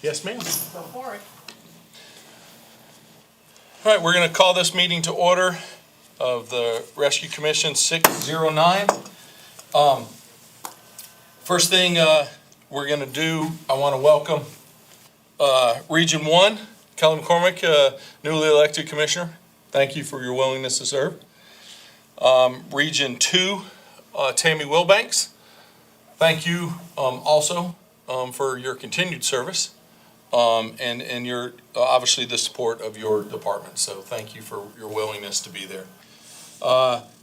Yes, ma'am. Go for it. All right, we're going to call this meeting to order of the Rescue Commission 609. First thing we're going to do, I want to welcome Region 1, Kelly McCormick, newly elected commissioner. Thank you for your willingness to serve. Region 2, Tammy Wilbanks. Thank you also for your continued service and your obviously the support of your department. So thank you for your willingness to be there.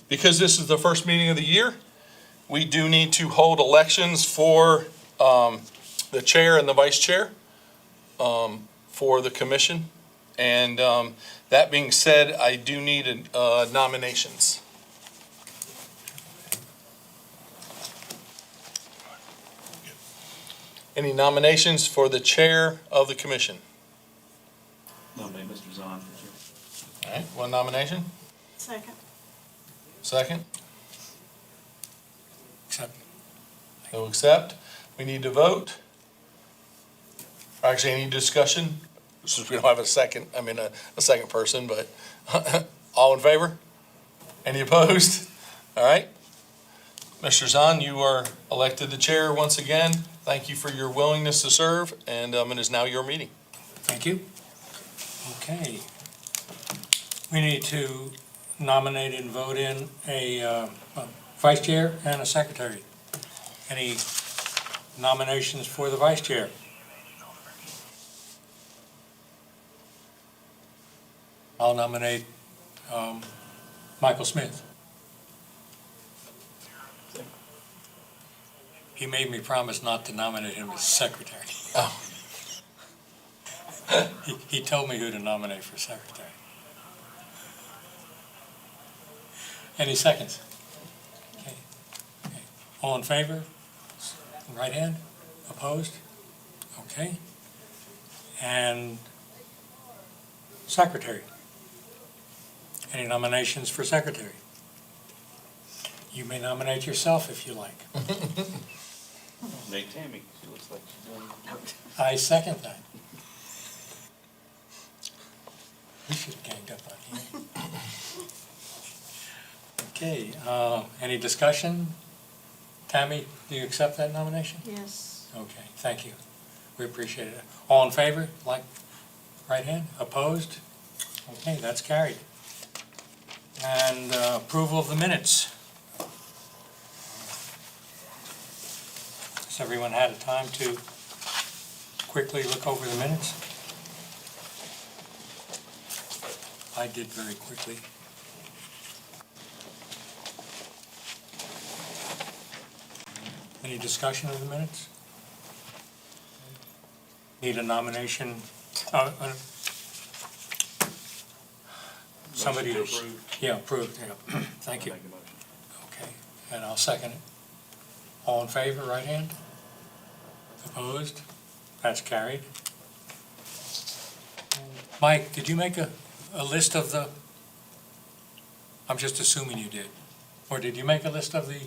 Because this is the first meeting of the year, we do need to hold elections for the chair and the vice chair for the commission. And that being said, I do need nominations. Any nominations for the chair of the commission? Nominate Mr. Zahn for chair. All right, one nomination. Second. Second. Accept. No accept. We need to vote. Actually, any discussion? Since we don't have a second person, but all in favor? Any opposed? All right. Mr. Zahn, you are elected the chair once again. Thank you for your willingness to serve, and it is now your meeting. Thank you. Okay. We need to nominate and vote in a vice chair and a secretary. Any nominations for the vice chair? I'll nominate Michael Smith. He made me promise not to nominate him as secretary. Oh. He told me who to nominate for secretary. Any seconds? Okay. All in favor? Right hand? Opposed? Okay. And secretary? Any nominations for secretary? You may nominate yourself if you like. Nate Tammy, she looks like she's doing. I second that. We should have ganged up on him. Okay, any discussion? Tammy, do you accept that nomination? Yes. Okay, thank you. We appreciate it. All in favor, like right hand? Opposed? Okay, that's carried. And approval of the minutes. Has everyone had a time to quickly look over the minutes? I did very quickly. Any discussion of the minutes? Need a nomination? Somebody, Motion to approve. yeah, approved, yeah. Thank you. Make a motion. Okay, and I'll second it. All in favor, right hand? Opposed? That's carried. Mike, did you make a list of the, I'm just assuming you did, or did you make a list of the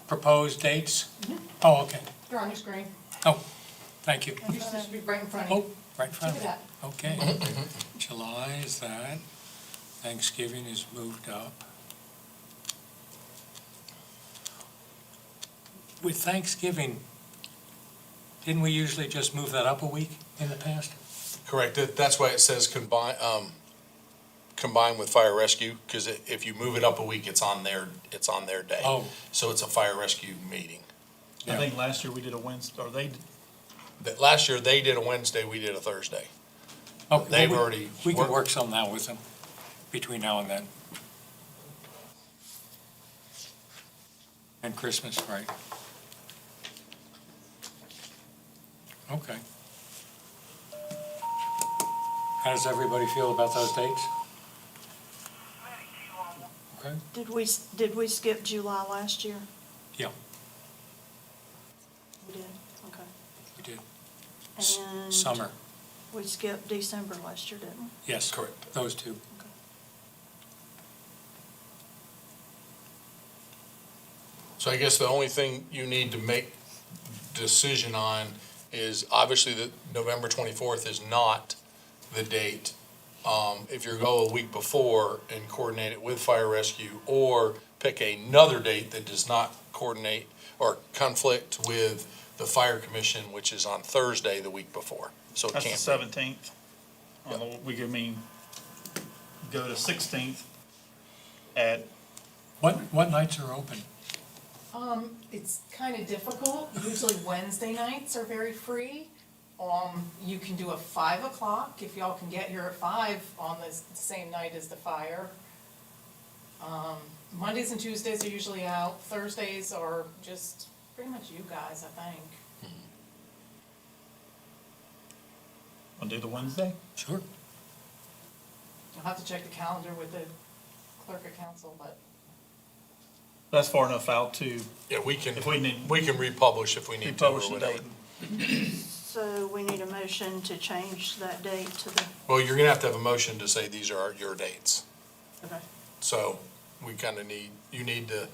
proposed dates? Mhm. Oh, okay, They're on your screen. thank you. And you should be right in front of you. Oh, right in front Look of at me. Okay. July is that. Thanksgiving is moved up. With Thanksgiving, didn't we usually just move that up a week in the past? Correct. That's why it says combine with fire rescue, because if you move it up a week, it's on their day. Oh, So it's a fire rescue meeting. Yeah. I think last year we did a Wednesday, or they, Last year, they did a Wednesday, we did a Thursday. okay. They've well, already We could worked- work something out with them between now and then. And Christmas, right? Okay. How does everybody feel about those dates? Okay, Did we skip July last year? yeah, We did, okay. we did. And Summer, we skipped December last year, didn't we? yes. Correct. Those two. So I guess the only thing you need to make decision on is obviously that November 24th is not the date. If you go a week before and coordinate it with fire rescue, or pick another date that does not coordinate or conflict with the fire commission, which is on Thursday the week before. So it That's the can't be. 17th. On the week, I mean, go to 16th at, What nights are open? It's kind of difficult. Usually Wednesday nights are very free. You can do a 5 o'clock if y'all can get here at 5 on the same night as the fire. Mondays and Tuesdays are usually out. Thursdays are just pretty much you guys, I think. I'll do the Wednesday. Sure. You'll have to check the calendar with the clerk of council, but That's far enough out to Yeah, we can, If we need- we can republish if we need to or republish the whatever. date. So we need a motion to change that date to the, Well, you're gonna have to have a motion to say these are your dates. okay. So we kind of you need to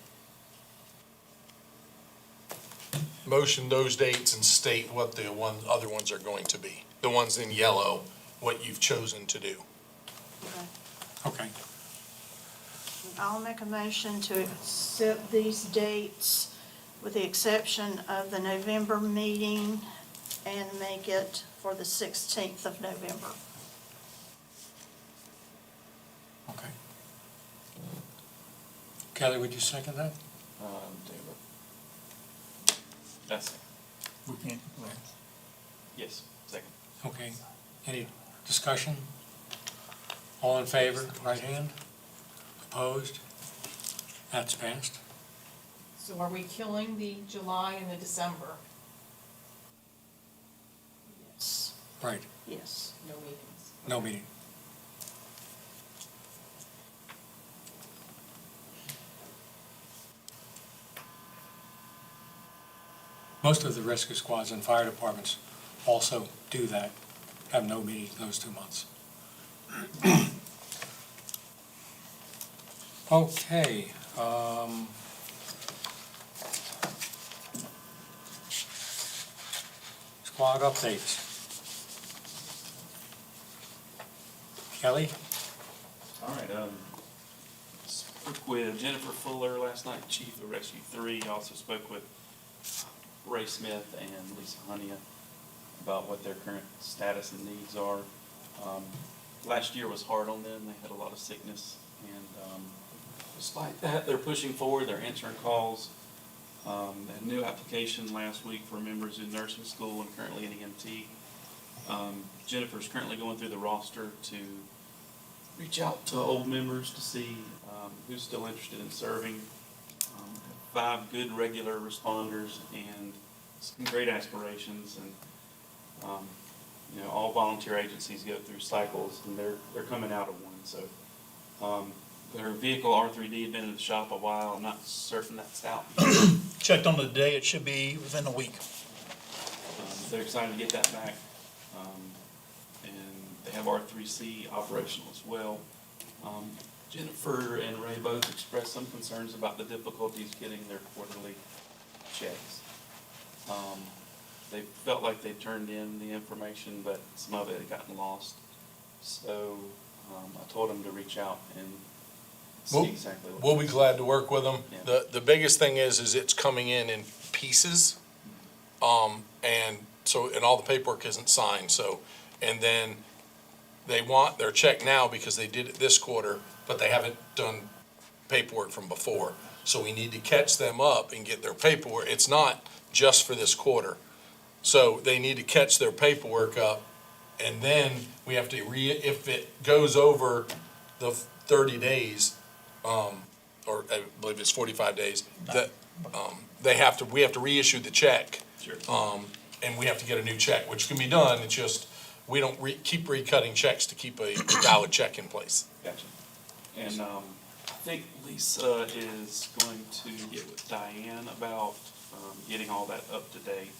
motion those dates and state what the other ones are going to be. The ones in yellow, what you've chosen to do. Okay. Okay. I'll make a motion to accept these dates with the exception of the November meeting and make it for the 16th of November. Okay. Kelly, would you second that? Taylor. That's, We can't, yes, second. Okay. Any discussion? All in favor, right hand? Opposed? That's passed. so are we killing the July and the December? Yes. Right. Yes. No meetings. No meeting. Most of the rescue squads and fire departments also do that, have no meeting those 2 months. Okay, squad updates. Kelly? All right, spoke with Jennifer Fuller last night, Chief of Rescue 3. Also spoke with Ray Smith and Lisa Hunia about what their current status and needs are. Last year was hard on them. They had a lot of sickness, and despite that, they're pushing forward. They're answering calls. They had a new application last week for members in nursing school and currently in EMT. Jennifer's currently going through the roster to reach out to old members to see who's still interested in serving. 5 good regular responders and some great aspirations, and all volunteer agencies go through cycles, and they're coming out of one. So their vehicle R3D had been in the shop a while. I'm not certain that's out. checked on the day, it should be within a week. They're excited to get that back. And they have R3C operational as well. Jennifer and Ray both expressed some concerns about the difficulties getting their quarterly checks. They felt like they turned in the information, but some of it had gotten lost. So I told them to reach out and see exactly what. We'll be glad to work with them. Yeah. The biggest thing is it's coming in pieces. And so, and all the paperwork isn't signed, so, and then they want their check now because they did it this quarter, but they haven't done paperwork from before. So we need to catch them up and get their paperwork. It's not just for this quarter. So they need to catch their paperwork up, and then we have to if it goes over the 30 days, or I believe it's 45 days, that, we have to reissue the check. Sure. And we have to get a new check, which can be done. It's just, we don't keep recutting checks to keep a valid check in place. Gotcha. And I think Lisa is going to get with Diane about getting all that up to date.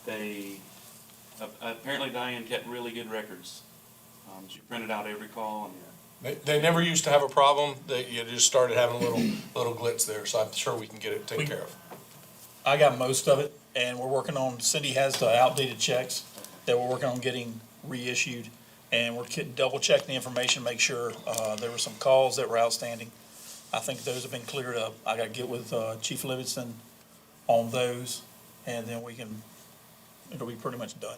They, apparently Diane kept really good records. She printed out every call, and They never used to have a problem. You just started having a little glitch there, so I'm sure we can get it taken care of. I got most of it. And we're working on, Cindy has the outdated checks that we're working on getting reissued. And we're double checking the information, make sure, there were some calls that were outstanding. I think those have been cleared up. I gotta get with, Chief Livingston on those, and then it'll be pretty much done.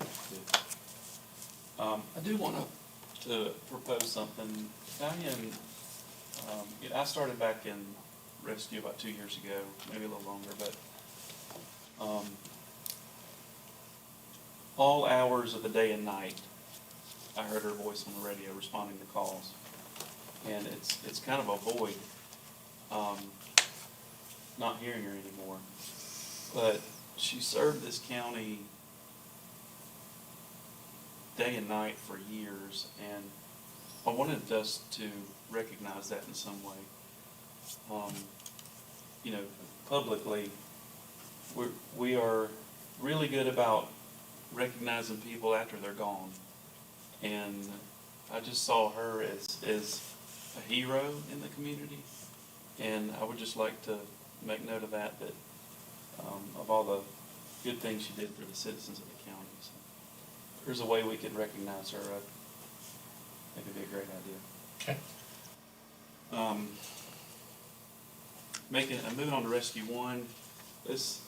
I do want to propose something. I started back in rescue about 2 years ago, maybe a little longer, but all hours of the day and night, I heard her voice on the radio responding to calls. And it's kind of a void, not hearing her anymore. But she served this county day and night for years, and I wanted us to recognize that in some way. Publicly, we are really good about recognizing people after they're gone. And I just saw her as a hero in the community, and I would just like to make note of that of all the good things she did for the citizens of the county. So if there's a way we could recognize her, I think it'd be a great idea. Okay. Moving on to Rescue 1, this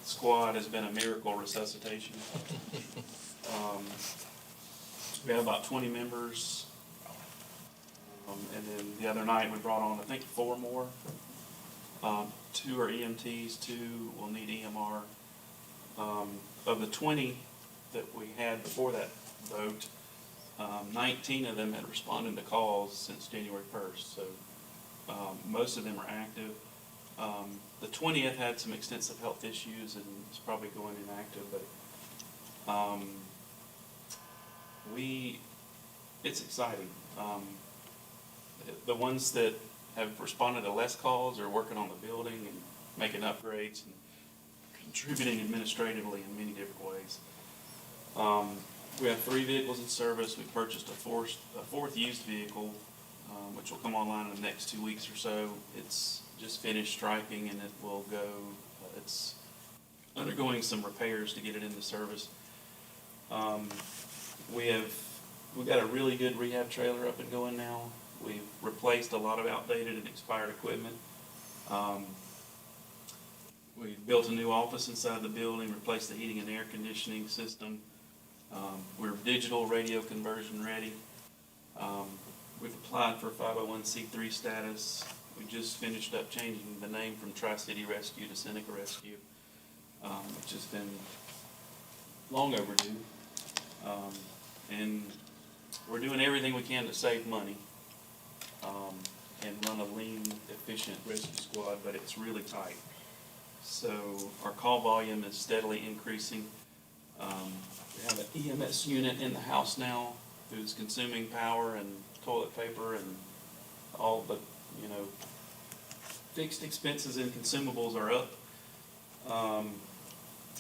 squad has been a miracle resuscitation. We have about 20 members, and then the other night we brought on, I think, 4 more. 2 are EMTs, 2 will need EMR. Of the 20 that we had before that vote, 19 of them had responded to calls since January 1st, so most of them are active. The 20th had some extensive health issues and is probably going inactive, but it's exciting. The ones that have responded to less calls are working on the building and making upgrades and contributing administratively in many different ways. We have 3 vehicles in service. We purchased a fourth used vehicle, which will come online in the next 2 weeks or so. It's just finished striping and it will go, it's undergoing some repairs to get it into service. We've got a really good rehab trailer up and going now. We've replaced a lot of outdated and expired equipment. We built a new office inside the building, replaced the heating and air conditioning system. We're digital radio conversion ready. We've applied for 501c3 status. We just finished up changing the name from Tri-City Rescue to Seneca Rescue, which has been long overdue. And we're doing everything we can to save money and run a lean, efficient rescue squad, but it's really tight. So our call volume is steadily increasing. We have an EMS unit in the house now who's consuming power and toilet paper and all the, fixed expenses and consumables are up.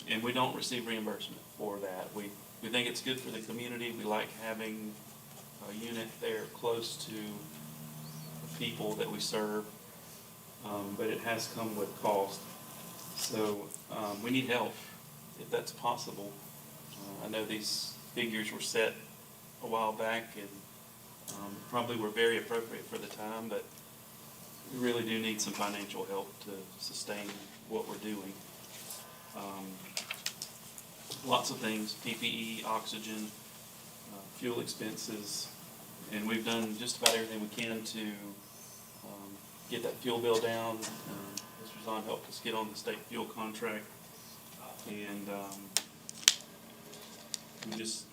And we don't receive reimbursement for that. We think it's good for the community. We like having a unit there close to the people that we serve, but it has come with cost. So we need help if that's possible. I know these figures were set a while back and probably were very appropriate for the time, but we really do need some financial help to sustain what we're doing. Lots of things, PPE, oxygen, fuel expenses, and we've done just about everything we can to get that fuel bill down. Mr. Zahn helped us get on the state fuel contract, and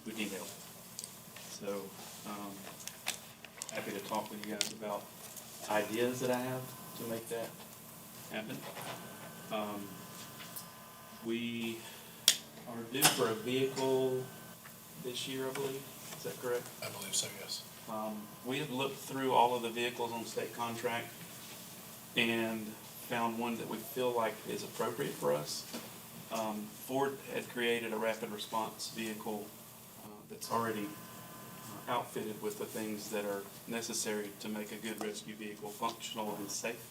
we need help. So happy to talk with you guys about ideas that I have to make that happen. We are due for a vehicle this year, I believe. Is that correct? I believe so, yes. We have looked through all of the vehicles on the state contract and found one that we feel like is appropriate for us. Ford had created a rapid response vehicle that's already outfitted with the things that are necessary to make a good rescue vehicle functional and safe.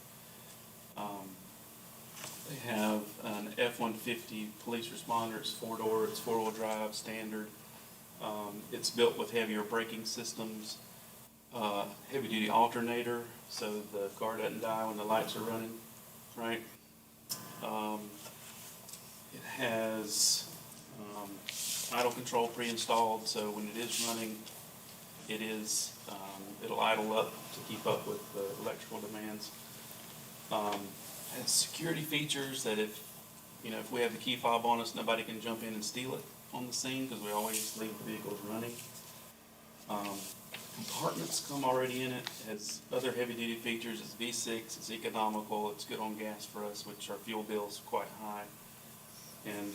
They have an F-150 police responder. It's four-door, it's four-wheel drive, standard. It's built with heavier braking systems, heavy-duty alternator, so the car doesn't die when the lights are running, right? It has idle control pre-installed, so when it is running, it'll idle up to keep up with the electrical demands. Has security features that if we have the key fob on us, nobody can jump in and steal it on the scene, because we always leave the vehicles running. Compartments come already in it. It has other heavy-duty features. It's V6, it's economical, it's good on gas for us, which our fuel bill's quite high. And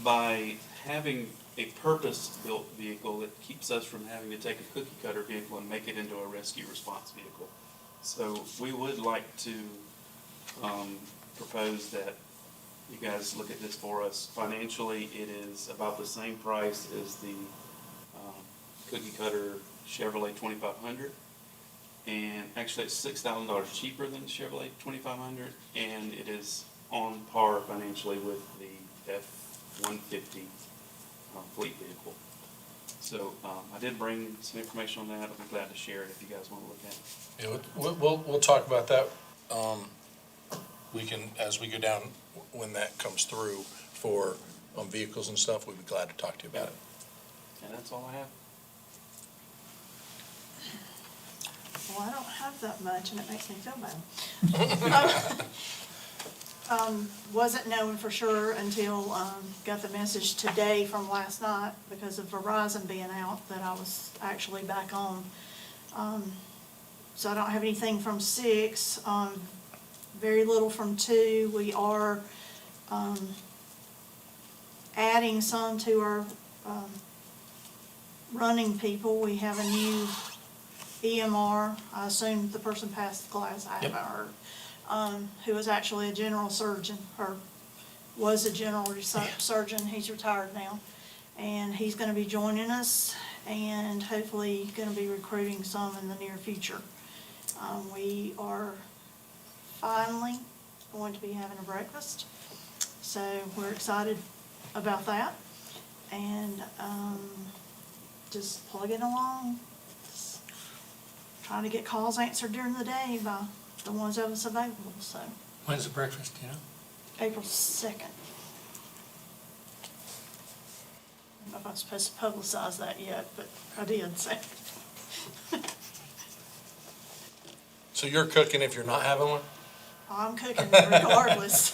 by having a purpose-built vehicle, it keeps us from having to take a cookie-cutter vehicle and make it into a rescue response vehicle. So we would like to propose that you guys look at this for us. Financially, it is about the same price as the cookie-cutter Chevrolet 2500. And actually, it's $6,000 cheaper than the Chevrolet 2500, and it is on par financially with the F-150 fleet vehicle. So I did bring some information on that. I'll be glad to share it if you guys want to look at it. Yeah, we'll talk about that. We can, as we go down, when that comes through for vehicles and stuff, we'd be glad to talk to you about it. And that's all I have. Well, I don't have that much, and it makes me feel bad. Wasn't knowing for sure until got the message today from last night because of Verizon being out that I was actually back on. So I don't have anything from 6, very little from 2. We are adding some to our running people. We have a new EMR. I assume the person passed the class, I haven't heard. Who is actually a general surgeon, or was a general surgeon. He's retired now. And he's going to be joining us and hopefully going to be recruiting some in the near future. We are finally going to be having a breakfast, so we're excited about that. And just plugging along, just trying to get calls answered during the day by the ones of us available, so. When's the breakfast, you know? April 2nd. I don't know if I'm supposed to publicize that yet, but I did, so. So you're cooking if you're not having one? I'm cooking regardless.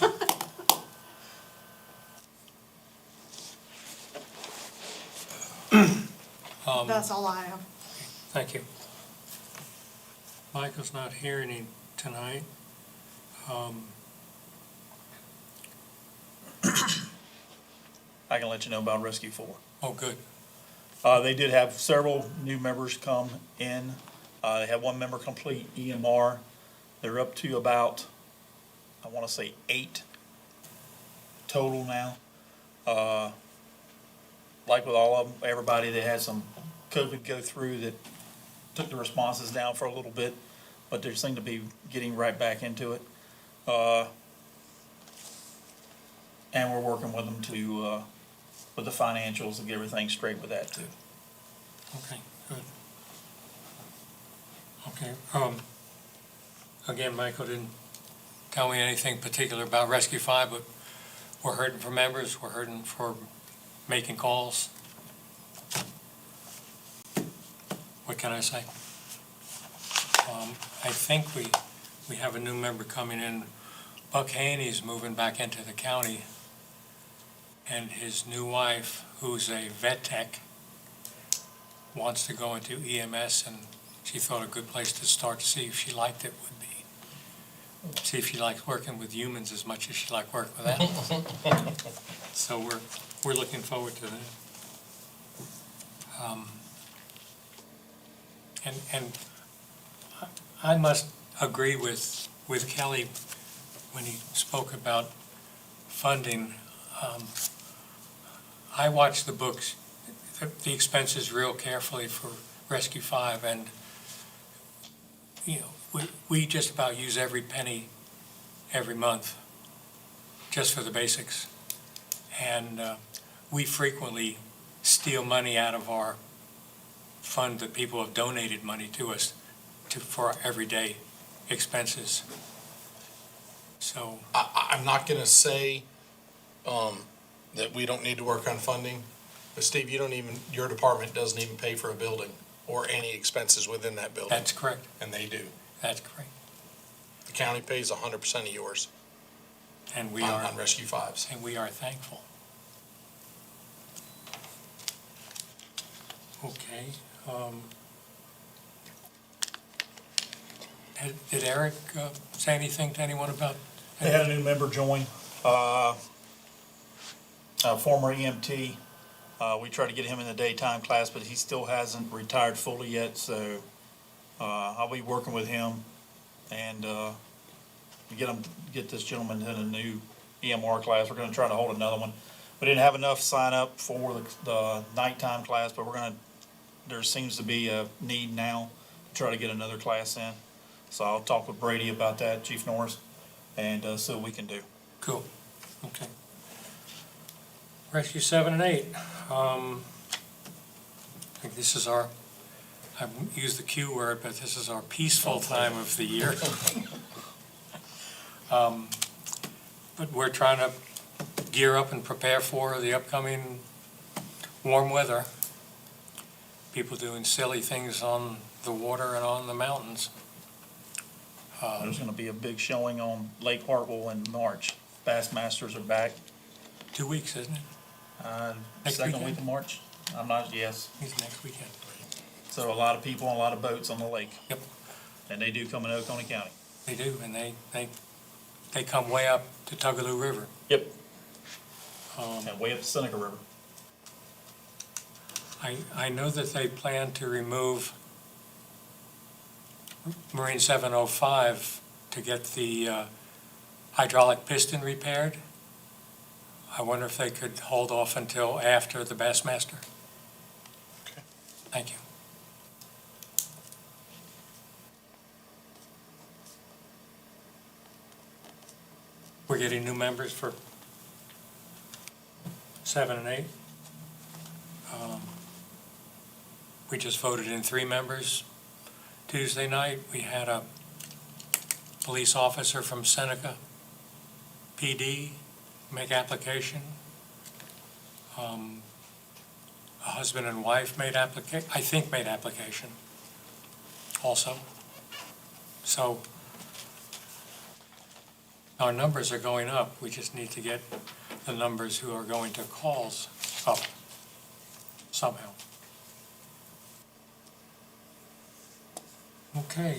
That's all I have. Thank you. Michael's not here tonight. I can let you know about Rescue 4. Oh, good. They did have several new members come in. They had one member complete EMR. They're up to about, I want to say 8 total now. Like with all of them, everybody that had some COVID go through that took the responses down for a little bit, but they seem to be getting right back into it. And we're working with them to, with the financials and get everything straight with that too. Okay, good. Okay, again, Michael didn't tell me anything particular about Rescue 5, but we're hurting for members, we're hurting for making calls. What can I say? I think we have a new member coming in. Buck Haney's moving back into the county, and his new wife, who's a vet tech, wants to go into EMS, and she thought a good place to start to see if she liked it would be, see if she likes working with humans as much as she liked working with animals. So we're looking forward to that. And I must agree with Kelly when he spoke about funding. I watched the books, the expenses real carefully for Rescue 5, and we just about use every penny every month, just for the basics. And we frequently steal money out of our fund that people have donated money to us for our everyday expenses. So, I'm not gonna say, that we don't need to work on funding, but Steve, your department doesn't even pay for a building or any expenses within that building, that's correct, and they do. that's correct. The county pays 100% of yours And we on Rescue Fives. we are thankful. Okay, did Eric say anything to anyone about? They had a new member join, a former EMT. We tried to get him in the daytime class, but he still hasn't retired fully yet, so, I'll be working with him and, get this gentleman in a new EMR class. We're gonna try to hold another one. We didn't have enough sign up for the nighttime class, but there seems to be a need now to try to get another class in. So I'll talk with Brady about that, Chief Norris, and, see what we can do. Cool, okay. Rescue 7 and 8. I think this is I used the Q word, but this is our peaceful time of the year. But we're trying to gear up and prepare for the upcoming warm weather. People doing silly things on the water and on the mountains. There's gonna be a big showing on Lake Hartwell in March. Bassmasters are back, 2 weeks, isn't it? Next second weekend? week of March. I'm not, yes. It's next weekend. So a lot of people and a lot of boats on the lake. Yep. And they do come in Oconee County. They do, and they come way up to Tugaloo River. Yep. Um, And way up the Seneca River. I know that they plan to remove Marine 705 to get the hydraulic piston repaired. I wonder if they could hold off until after the Bassmaster. Okay. Thank you. We're getting new members for 7 and 8. We just voted in 3 members. Tuesday night, we had a police officer from Seneca PD make application. A husband and wife made application also. So our numbers are going up. We just need to get the numbers who are going to calls up somehow. Okay,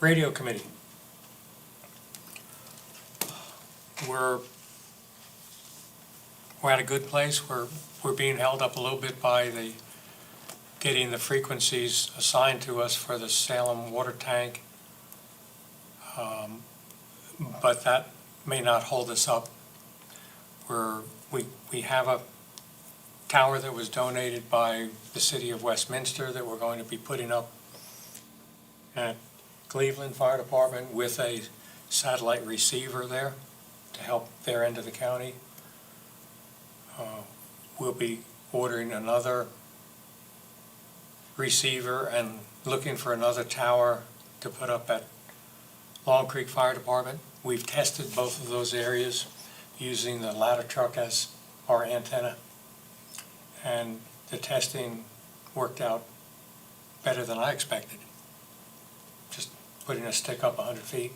radio committee. We're at a good place. We're being held up a little bit by getting the frequencies assigned to us for the Salem water tank. But that may not hold us up. We have a tower that was donated by the city of Westminster that we're going to be putting up at Cleveland Fire Department with a satellite receiver there to help their end of the county. We'll be ordering another receiver and looking for another tower to put up at Long Creek Fire Department. We've tested both of those areas using the ladder truck as our antenna, and the testing worked out better than I expected. Just putting a stick up 100 feet.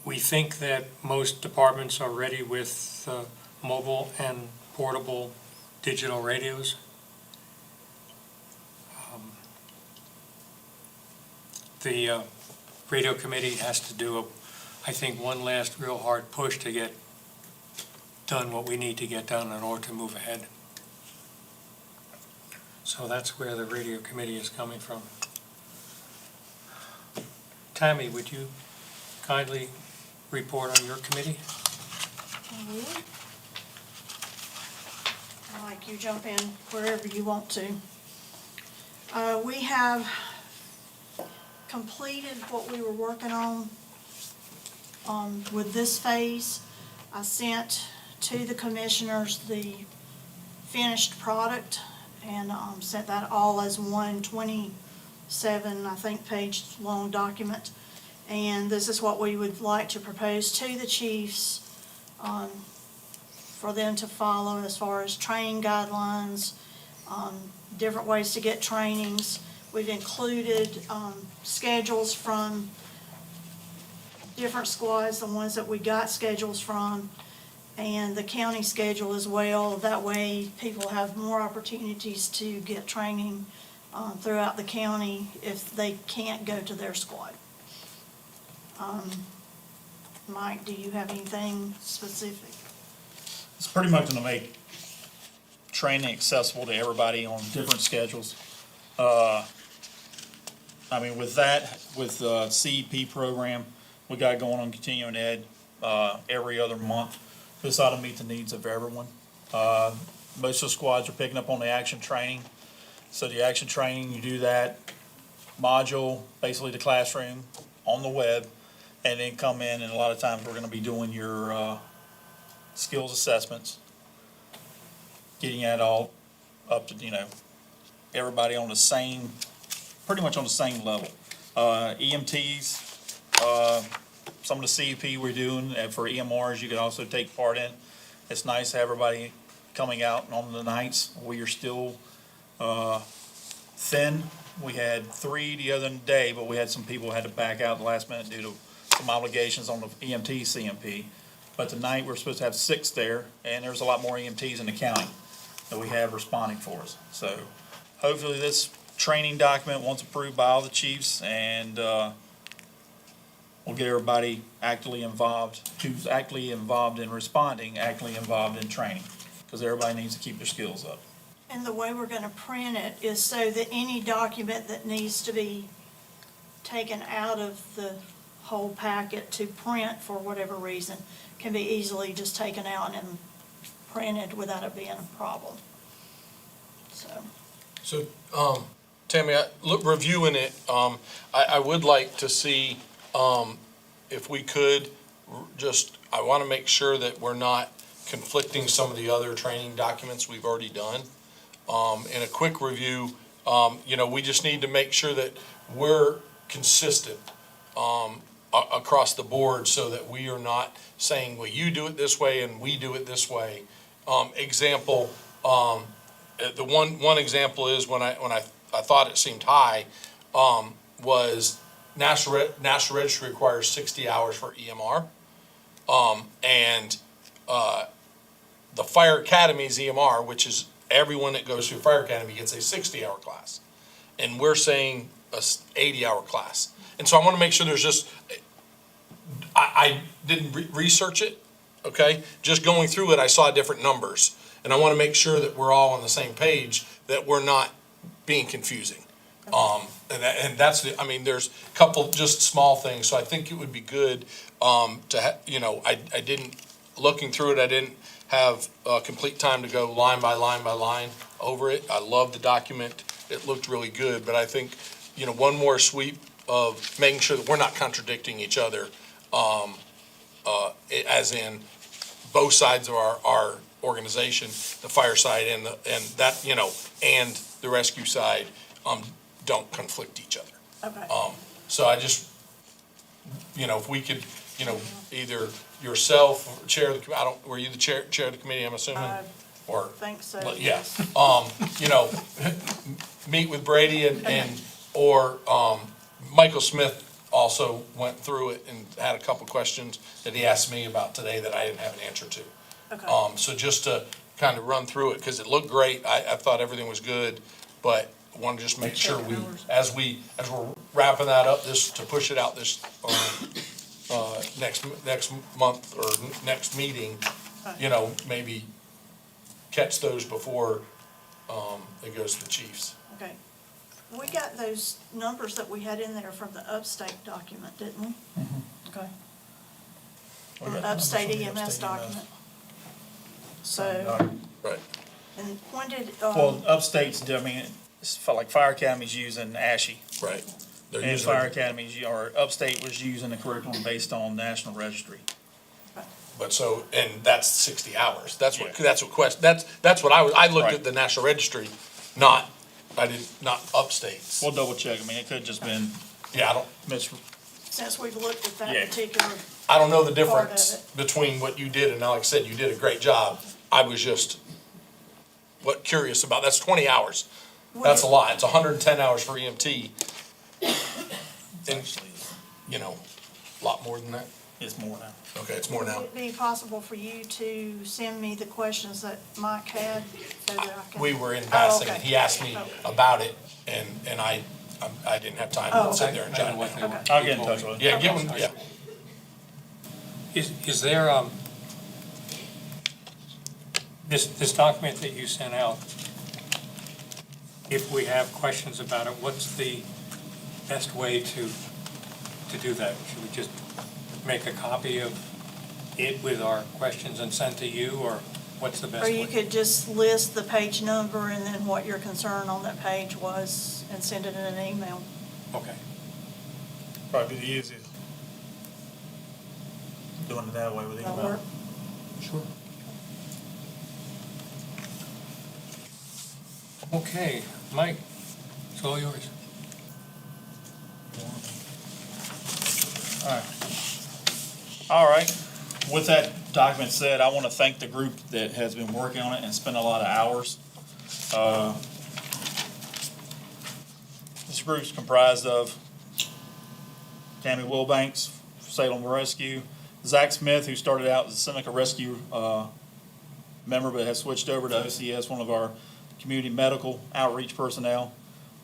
We think that most departments are ready with mobile and portable digital radios. The radio committee has to do, I think, one last real hard push to get done what we need to get done in order to move ahead. So that's where the radio committee is coming from. Tammy, would you kindly report on your committee? Mike, you jump in wherever you want to. We have completed what we were working on with this phase. I sent to the commissioners the finished product and sent that all as one 27, I think, page long document. And this is what we would like to propose to the chiefs for them to follow as far as training guidelines, different ways to get trainings. We've included schedules from different squads, the ones that we got schedules from, and the county schedule as well. That way, people have more opportunities to get training throughout the county if they can't go to their squad. Mike, do you have anything specific? It's pretty much gonna make training accessible to everybody on different schedules. I mean, with that, with the CEP program, we got going on continuing ed, every other month. This ought to meet the needs of everyone. Most of the squads are picking up on the action training. So the action training, you do that module, basically the classroom, on the web, and then come in, and a lot of times we're gonna be doing your, skills assessments, getting that all up to, everybody on the same, pretty much on the same level. EMTs, some of the CEP we're doing, and for EMRs, you can also take part in. It's nice to have everybody coming out on the nights. We are still, thin. We had 3 the other day, but we had some people who had to back out at the last minute due to some obligations on the EMT CMP. But tonight, we're supposed to have 6 there, and there's a lot more EMTs in the county that we have responding for us. So hopefully this training document, once approved by all the chiefs, and we'll get everybody actively involved, who's actively involved in responding, actively involved in training, because everybody needs to keep their skills up. And the way we're gonna print it is so that any document that needs to be taken out of the whole packet to print for whatever reason can be easily just taken out and printed without it being a problem. So, Tammy, reviewing it, I would like to see, if we could, I want to make sure that we're not conflicting some of the other training documents we've already done. In a quick review, we just need to make sure that we're consistent across the board so that we are not saying, well, you do it this way and we do it this way. Example, the one example is when I thought it seemed high, was National Registry requires 60 hours for EMR. And the Fire Academy's EMR, which is everyone that goes through Fire Academy gets a 60-hour class. And we're saying a 80-hour class. And so I want to make sure there's just, I didn't research it, okay? Just going through it, I saw different numbers. And I want to make sure that we're all on the same page, that we're not being confusing. And that's there's a couple just small things. So I think it would be good to I didn't, looking through it, I didn't have complete time to go line by line by line over it. I love the document. It looked really good, but I think, one more sweep of making sure that we're not contradicting each other, as in both sides of our organization, the fire side and that, and the rescue side, don't conflict each other. okay. So I just, if we could, either yourself, or chair of the, were you the chair of the committee, I'm assuming? Or, Think so. yeah, meet with Brady or Michael Smith also went through it and had a couple questions that he asked me about today that I didn't have an answer to. Okay. So just to kind of run through it, because it looked great, I thought everything was good, but want to just make sure as we're wrapping that up, to push it out this, next month or next meeting, maybe catch those before, it goes to the chiefs. Okay. We got those numbers that we had in there from the upstate document, didn't we? Okay. From the upstate EMS document. So, Right. and when did, Well, upstate's, like Fire Academy's using ASHE. Right. They're And using, Fire Academy's, or Upstate was using the curriculum based on National Registry. but so, and that's 60 hours. That's what, Yeah. that's what I looked Right. at the National Registry, I did, not Upstate's. We'll double check. I mean, it could have just been Yeah, Since we've looked at Yeah. that particular, I don't know the Part of difference it. between what you did, and like I said, you did a great job. I was just, curious about, that's 20 hours. That's a lot. It's 110 hours for EMT. And, you know, a lot more than that. It's more now. Okay, it's more now. would it be possible for you to send me the questions that Mike had so that I can? We were in Oh, passing, okay. and he asked me Okay. about it, and I didn't have time Oh, to sit okay. there and I jot know it what down. they want. I'll get in touch with you. Yeah, give him, yeah. Is there, this document that you sent out, if we have questions about it, what's the best way to do that? Should we just make a copy of it with our questions and send to you, or what's the best Or way? you could just list the page number and then what your concern on that page was and send it in an email. Okay. Probably be the easiest. Doing it that way with That'll email. work. Sure. Okay, Mike, it's all yours. All right. With that document said, I want to thank the group that has been working on it and spent a lot of hours. This group's comprised of Tammy Wilbanks, Salem Rescue, Zach Smith, who started out as a Seneca Rescue member but has switched over to OCS, one of our community medical outreach personnel.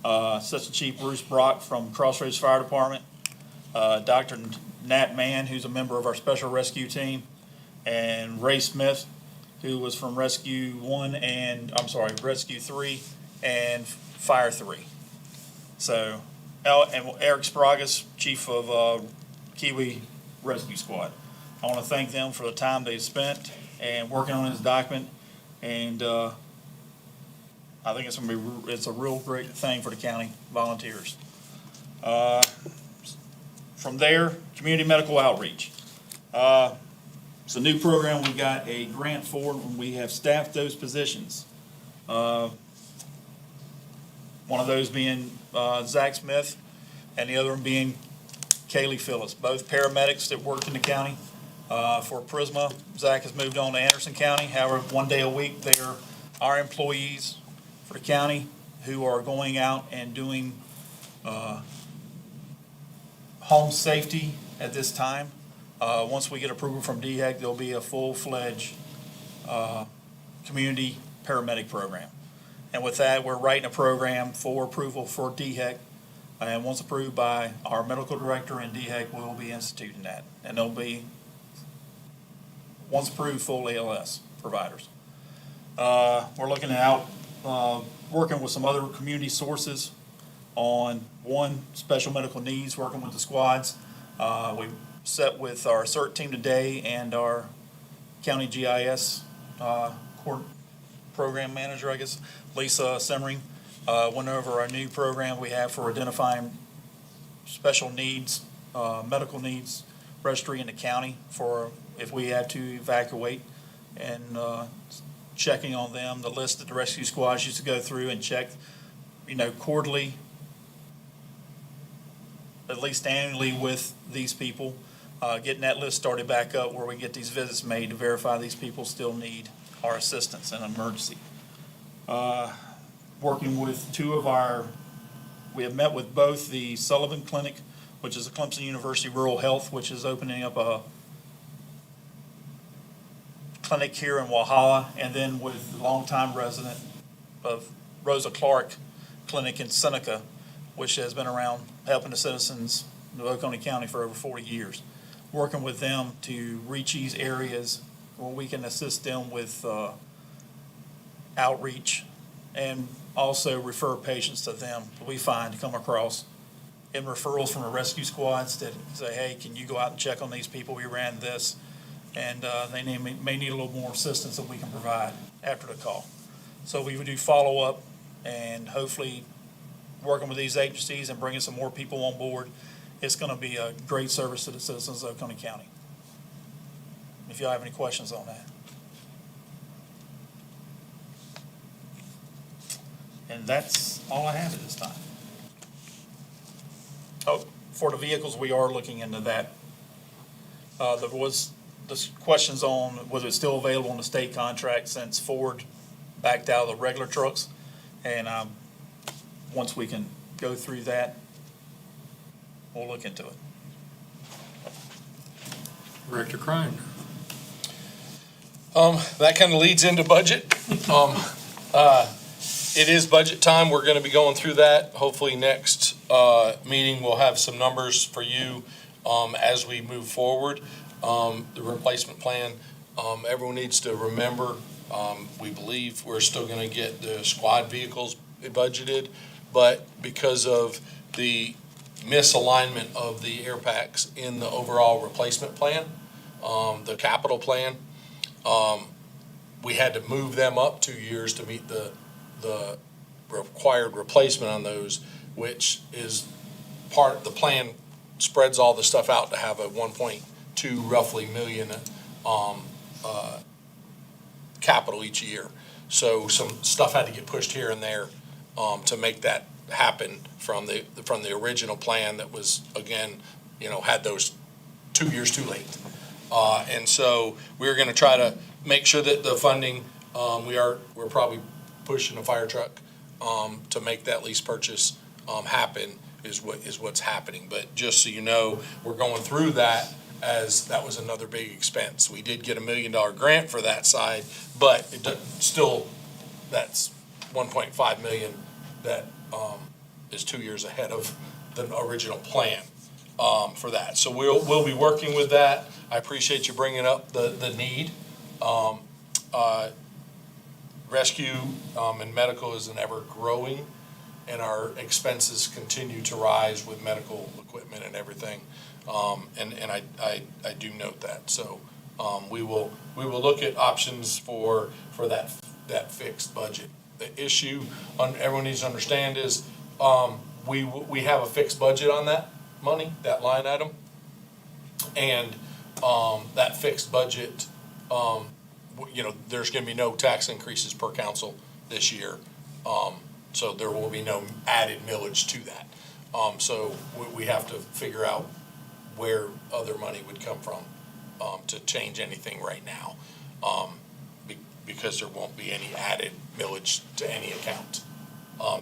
Assistant Chief Bruce Brock from Crossroads Fire Department, Dr. Nat Mann, who's a member of our special rescue team, and Ray Smith, who was from Rescue 3 and Fire 3. So, and Eric Spragas, Chief of Kiwi Rescue Squad. I want to thank them for the time they've spent and working on this document, and I think it's a real great thing for the county volunteers. From there, community medical outreach. It's a new program we got a grant for, and we have staffed those positions. One of those being Zach Smith, and the other one being Kaylee Phillips, both paramedics that work in the county. For Prisma, Zach has moved on to Anderson County. However, 1 day a week, they are our employees for the county who are going out and doing home safety at this time. Once we get approval from DHEC, there'll be a full-fledged community paramedic program. And with that, we're writing a program for approval for DHEC. And once approved by our medical director and DHEC, we'll be instituting that. And there'll be, once approved, full ALS providers. We're looking at working with some other community sources on, one, special medical needs, working with the squads. We set with our CERT team today and our county GIS program manager, I guess, Lisa Semmering, went over our new program we have for identifying special needs, medical needs registry in the county for if we had to evacuate, and checking on them, the list that the rescue squads used to go through and check, quarterly, at least annually with these people, getting that list started back up where we get these visits made to verify these people still need our assistance in an emergency. Working with we have met with both the Sullivan Clinic, which is a Clemson University Rural Health, which is opening up a clinic here in Walhalla, and then with the longtime resident of Rosa Clark Clinic in Seneca, which has been around helping the citizens of Oconee County for over 40 years. Working with them to reach these areas where we can assist them with outreach and also refer patients to them that we find to come across in referrals from the rescue squads that say, hey, can you go out and check on these people? We ran this, and they may need a little more assistance that we can provide after the call. So we would do follow-up And hopefully, working with these agencies and bringing some more people on board, it's going to be a great service to the citizens of Oconee County. If y'all have any questions on that. And that's all I have at this time. Oh, for the vehicles, we are looking into that. There was questions on whether it's still available on the state contract since Ford backed out of the regular trucks. And once we can go through that, we'll look into it. Director Crane. That kind of leads into budget. It is budget time. We're going to be going through that. Hopefully next meeting, we'll have some numbers for you as we move forward. The replacement plan, everyone needs to remember, we believe we're still going to get the squad vehicles budgeted, but because of the misalignment of the air packs in the overall replacement plan, the capital plan, we had to move them up 2 years to meet the required replacement on those, which is part of the plan, spreads all the stuff out to have a 1.2 roughly million capital each year. So some stuff had to get pushed here and there to make that happen from the original plan that was, again, had those 2 years too late. And so we're going to try to make sure that the funding, we're probably pushing a fire truck to make that lease purchase happen is what's happening. But just so you know, we're going through that as that was another big expense. We did get $1 million grant for that side, but still, that's 1.5 million that is 2 years ahead of the original plan for that. So we'll be working with that. I appreciate you bringing up the need. Rescue and medical is an ever growing, and our expenses continue to rise with medical equipment and everything. And I do note that. So we will look at options for that fixed budget. The issue everyone needs to understand is we have a fixed budget on that money, that line item, and that fixed budget. There's going to be no tax increases per council this year. So there will be no added millage to that. So we have to figure out where other money would come from to change anything right now, because there won't be any added millage to any account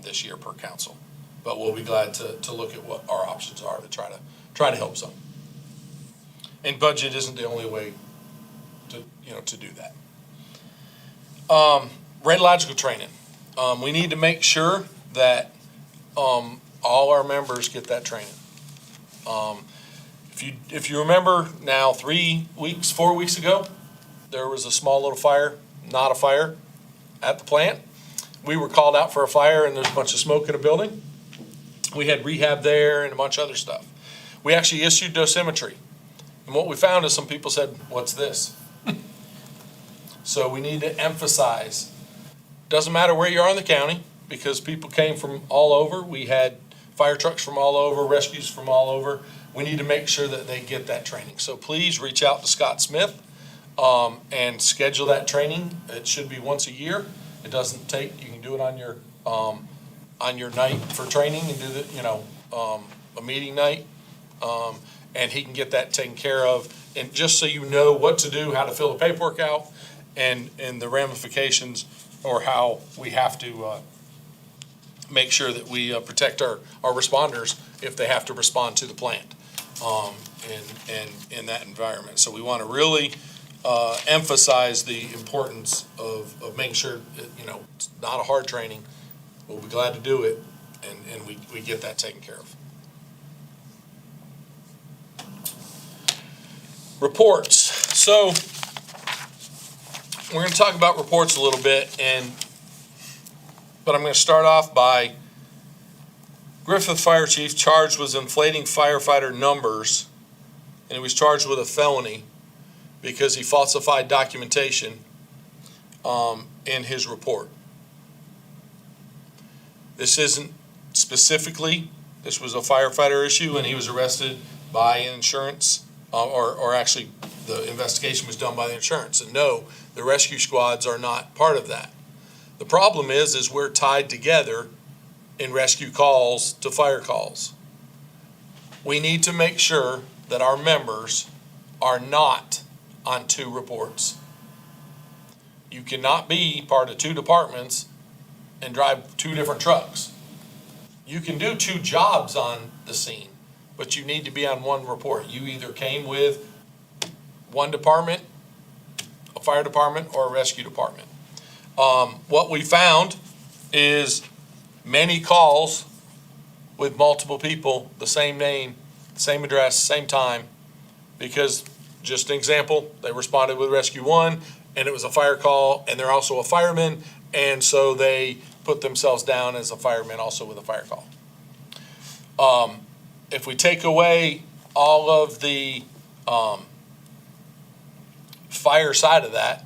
this year per council. But we'll be glad to look at what our options are to try to help some. And budget isn't the only way to do that. Radiological training. We need to make sure that all our members get that training. If you remember now, 4 weeks ago, there was a small little fire, not a fire, at the plant. We were called out for a fire and there's a bunch of smoke in a building. We had rehab there and a bunch of other stuff. We actually issued dosimetry. And what we found is some people said, "What's this?" So we need to emphasize, doesn't matter where you are in the county, because people came from all over. We had fire trucks from all over, rescues from all over. We need to make sure that they get that training. So please reach out to Scott Smith and schedule that training. It should be once a year. It doesn't take, you can do it on your night for training and do a meeting night. And he can get that taken care of. And just so you know what to do, how to fill the paperwork out, and the ramifications, or how we have to make sure that we protect our responders if they have to respond to the plant in that environment. So we want to really emphasize the importance of making sure that, it's not a hard training. We'll be glad to do it, and we get that taken care of. Reports. So we're going to talk about reports a little bit, but I'm going to start off by Griffith Fire Chief charged with inflating firefighter numbers, and he was charged with a felony because he falsified documentation in his report. This isn't specifically, this was a firefighter issue and he was arrested by insurance, or actually the investigation was done by the insurance. And no, the rescue squads are not part of that. The problem is we're tied together in rescue calls to fire calls. We need to make sure that our members are not on two reports. You cannot be part of two departments and drive two different trucks. You can do two jobs on the scene, but you need to be on one report. You either came with one department, a fire department, or a rescue department. What we found is many calls with multiple people, the same name, same address, same time, because, just an example, they responded with Rescue 1, and it was a fire call, and they're also a fireman, and so they put themselves down as a fireman also with a fire call. If we take away all of the fire side of that,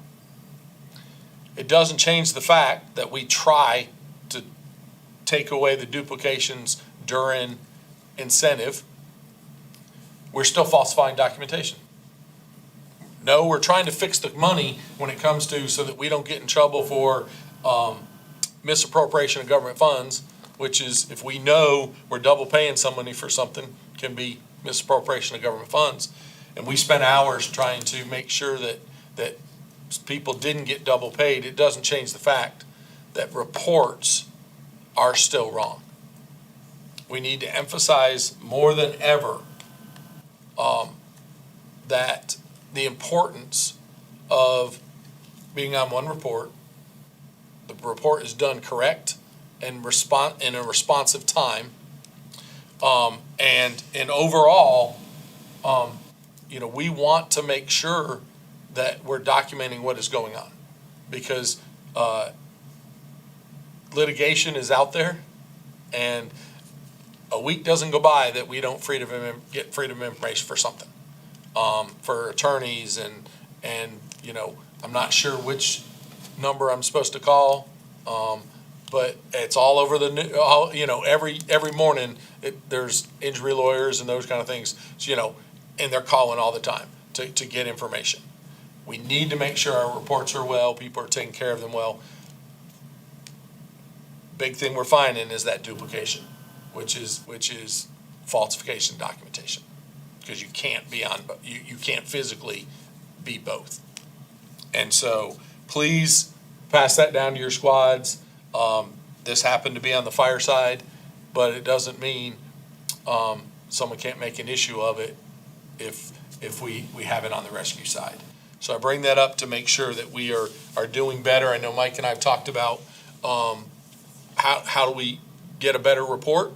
it doesn't change the fact that we try to take away the duplications during incentive. We're still falsifying documentation. No, we're trying to fix the money when it comes to, so that we don't get in trouble for misappropriation of government funds, which is, if we know we're double paying somebody for something, can be misappropriation of government funds. And we spent hours trying to make sure that people didn't get double paid. It doesn't change the fact that reports are still wrong. We need to emphasize more than ever that the importance of being on one report. The report is done correct and in a responsive time. And overall, we want to make sure that we're documenting what is going on, because litigation is out there, and a week doesn't go by that we don't get freedom of information for something, for attorneys, and I'm not sure which number I'm supposed to call, but it's all over the every morning there's injury lawyers and those kind of things, and they're calling all the time to get information. We need to make sure our reports are well, people are taking care of them well. Big thing we're finding is that duplication, which is falsification documentation, because you can't be on, you can't physically be both. And so please pass that down to your squads. This happened to be on the fire side, but it doesn't mean someone can't make an issue of it if we have it on the rescue side. So I bring that up to make sure that we are doing better. I know Mike and I have talked about how do we get a better report?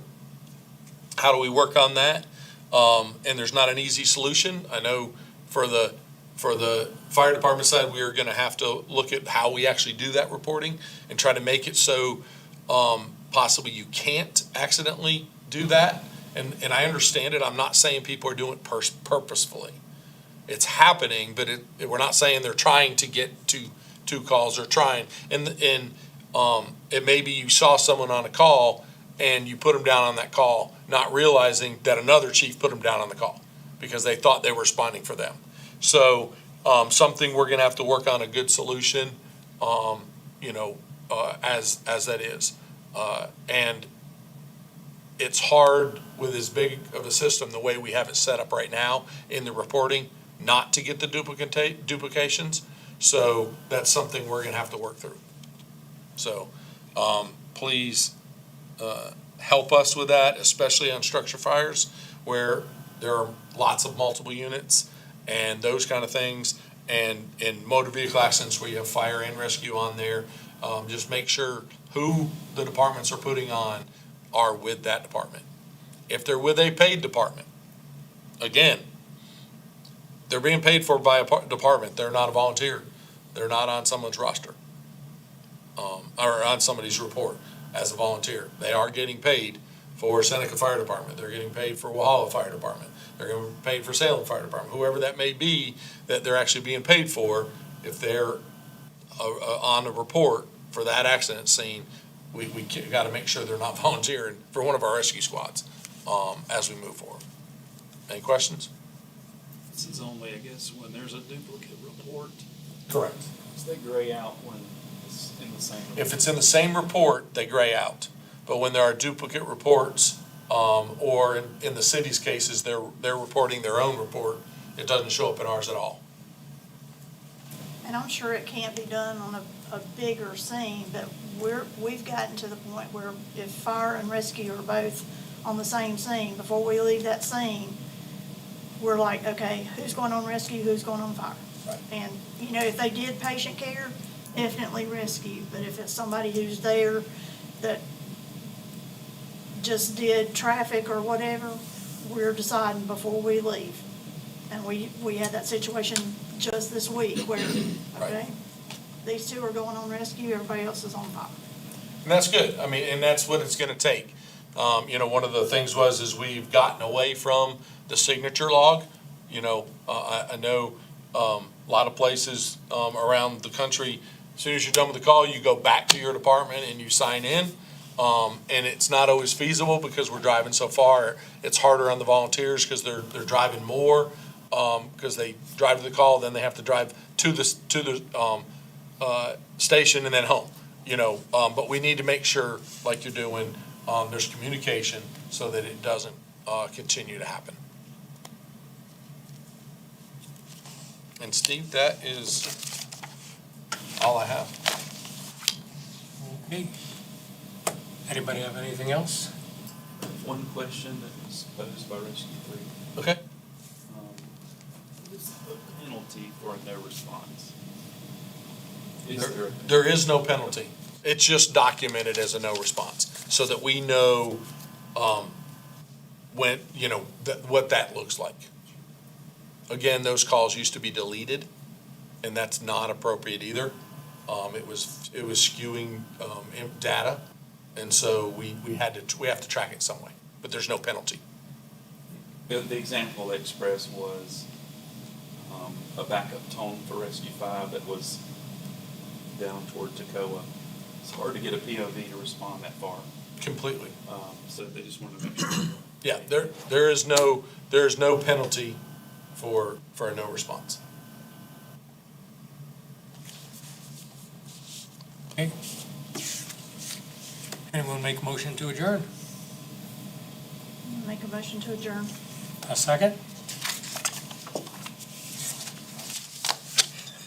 How do we work on that? And there's not an easy solution. I know for the fire department side, we are going to have to look at how we actually do that reporting and try to make it so possibly you can't accidentally do that. And I understand it. I'm not saying people are doing it purposefully. It's happening, but we're not saying they're trying to get to two calls or trying. And it may be you saw someone on a call and you put them down on that call, not realizing that another chief put them down on the call because they thought they were responding for them. So something we're going to have to work on a good solution, as that is. And it's hard with as big of a system, the way we have it set up right now in the reporting, not to get the duplications. So that's something we're going to have to work through. So please help us with that, especially on structure fires where there are lots of multiple units and those kind of things. And in motor vehicle accidents where you have fire and rescue on there, just make sure who the departments are putting on are with that department. If they're with a paid department, again, they're being paid for by a department. They're not a volunteer. They're not on someone's roster or on somebody's report as a volunteer. They are getting paid for Seneca Fire Department. They're getting paid for Walhalla Fire Department. They're getting paid for Salem Fire Department. Whoever that may be that they're actually being paid for, if they're on a report for that accident scene, we gotta make sure they're not volunteering for one of our rescue squads, as we move forward. Any questions? This is only, I guess, when there's a duplicate report, Correct. because they gray out when it's in the same. If it's in the same report, they gray out. But when there are duplicate reports, or in the city's cases, they're reporting their own report, it doesn't show up in ours at all. And I'm sure it can't be done on a bigger scene, but we've gotten to the point where if fire and rescue are both on the same scene, before we leave that scene, we're like, okay, who's going on rescue, who's going on fire? Right. And, you know, if they did patient care, definitely rescue, but if it's somebody who's there that just did traffic or whatever, we're deciding before we leave. And we had that situation just this week where, okay, these two are going on rescue, everybody else is on fire. And that's good. I mean, and that's what it's gonna take. You know, one of the things is we've gotten away from the signature log. You know, I know, a lot of places, around the country, as soon as you're done with the call, you go back to your department and you sign in. And it's not always feasible because we're driving so far. It's harder on the volunteers because they're driving more, because they drive to the call, then they have to drive to the station and then home, you know. But we need to make sure, like you're doing, there's communication so that it doesn't, continue to happen. And Steve, that is all I have. Okay. Anybody have anything else? One question that was posed by Rescue 3. Okay. What is the penalty for a no response? Is there? There is no penalty. It's just documented as a no response, so that we know, when, you know, what that looks like. Again, those calls used to be deleted, and that's not appropriate either. It was skewing, data, and so we have to track it some way, but there's no penalty. The example they expressed was a backup tone for Rescue 5 that was down toward Toccoa. It's hard to get a POV to respond that far, Completely. so they just wanted to make sure. Yeah, there is no penalty for a no response. Okay. Anyone make a motion to adjourn? Make a motion to adjourn. A second?